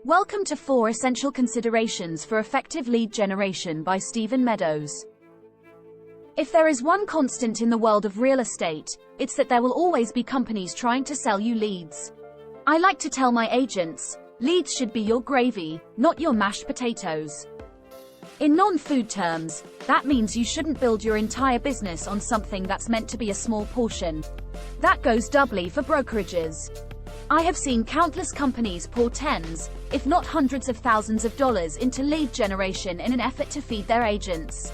Welcome to 4 Essential Considerations for Effective Lead Generation by Meadows. If there is one constant in the world of real estate, it's that there will always be companies trying to sell you leads. I like to tell my agents, leads should be your gravy, not your mashed potatoes. In non-food terms, that means you shouldn't build your entire business on something that's meant to be a small portion. That goes doubly for brokerages. I have seen countless companies pour tens, if not hundreds of thousands of dollars into lead generation in an effort to feed their agents.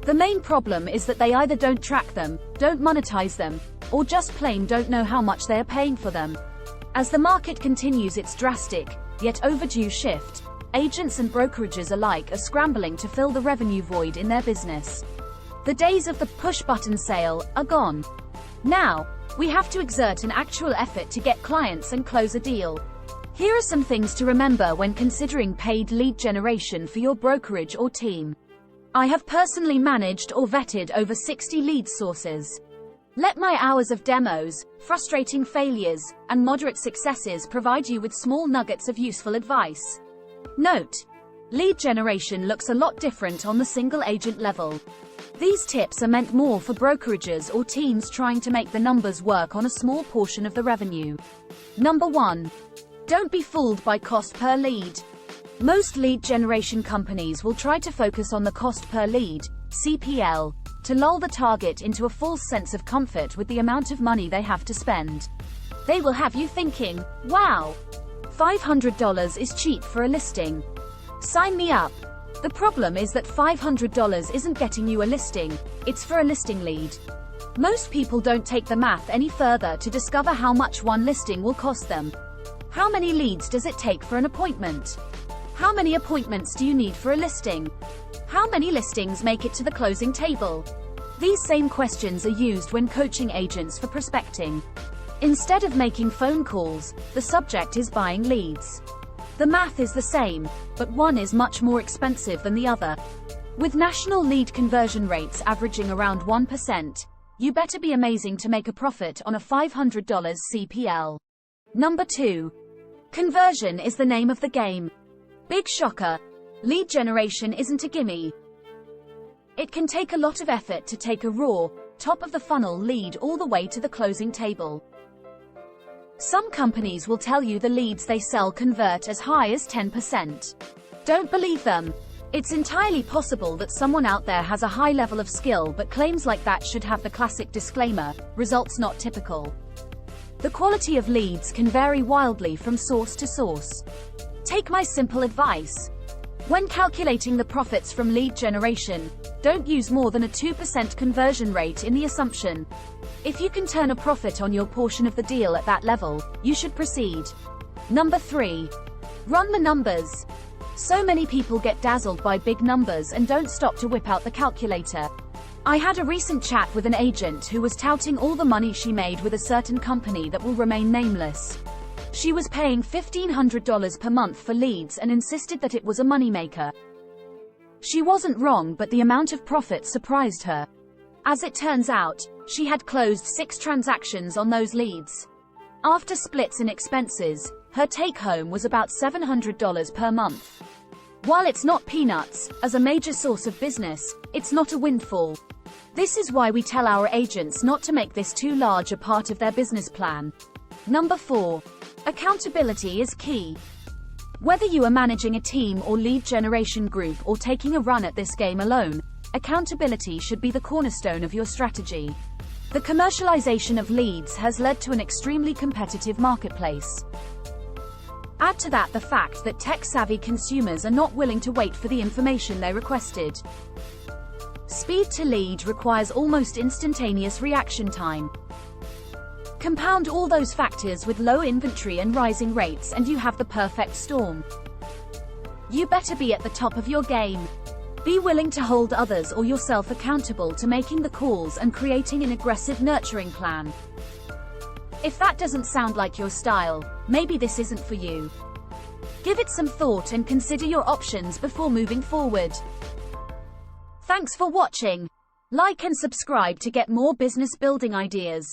The main problem is that they either don't track them, don't monetize them, or just plain don't know how much they are paying for them. As the market continues its drastic, yet overdue shift, agents and brokerages alike are scrambling to fill the revenue void in their business. The days of the push-button sale are gone. Now, we have to exert an actual effort to get clients and close a deal. Here are some things to remember when considering paid lead generation for your brokerage or team. I have personally managed or vetted over 60 lead sources. Let my hours of demos, frustrating failures, and moderate successes provide you with small nuggets of useful advice. Note: lead generation looks a lot different on the single agent level. These tips are meant more for brokerages or teams trying to make the numbers work on a small portion of the revenue. Number 1. Don't be fooled by cost per lead. Most lead generation companies will try to focus on the cost per lead, CPL, to lull the target into a false sense of comfort with the amount of money they have to spend. They will have you thinking, wow, $500 is cheap for a listing. Sign me up. The problem is that $500 isn't getting you a listing, it's for a listing lead. Most people don't take the math any further to discover how much one listing will cost them. How many leads does it take for an appointment? How many appointments do you need for a listing? How many listings make it to the closing table? These same questions are used when coaching agents for prospecting. Instead of making phone calls, the subject is buying leads. The math is the same, but one is much more expensive than the other. With national lead conversion rates averaging around 1%, you better be amazing to make a profit on a $500 CPL. Number 2. Conversion is the name of the game. Big shocker. Lead generation isn't a gimme. It can take a lot of effort to take a raw, top-of-the-funnel lead all the way to the closing table. Some companies will tell you the leads they sell convert as high as 10%. Don't believe them. It's entirely possible that someone out there has a high level of skill, but claims like that should have the classic disclaimer, results not typical. The quality of leads can vary wildly from source to source. Take my simple advice. When calculating the profits from lead generation, don't use more than a 2% conversion rate in the assumption. If you can turn a profit on your portion of the deal at that level, you should proceed. Number 3. Run the numbers. So many people get dazzled by big numbers and don't stop to whip out the calculator. I had a recent chat with an agent who was touting all the money she made with a certain company that will remain nameless. She was paying $1,500 per month for leads and insisted that it was a moneymaker. She wasn't wrong, but the amount of profit surprised her. As it turns out, she had closed 6 transactions on those leads. After splits and expenses, her take-home was about $700 per month. While it's not peanuts, as a major source of business, it's not a windfall. This is why we tell our agents not to make this too large a part of their business plan. Number 4. Accountability is key. Whether you are managing a team or lead generation group or taking a run at this game alone, accountability should be the cornerstone of your strategy. The commercialization of leads has led to an extremely competitive marketplace. Add to that the fact that tech-savvy consumers are not willing to wait for the information they requested. Speed to lead requires almost instantaneous reaction time. Compound all those factors with low inventory and rising rates and you have the perfect storm. You better be at the top of your game. Be willing to hold others or yourself accountable to making the calls and creating an aggressive nurturing plan. If that doesn't sound like your style, maybe this isn't for you. Give it some thought and consider your options before moving forward. Thanks for watching. Like and subscribe to get more business building ideas.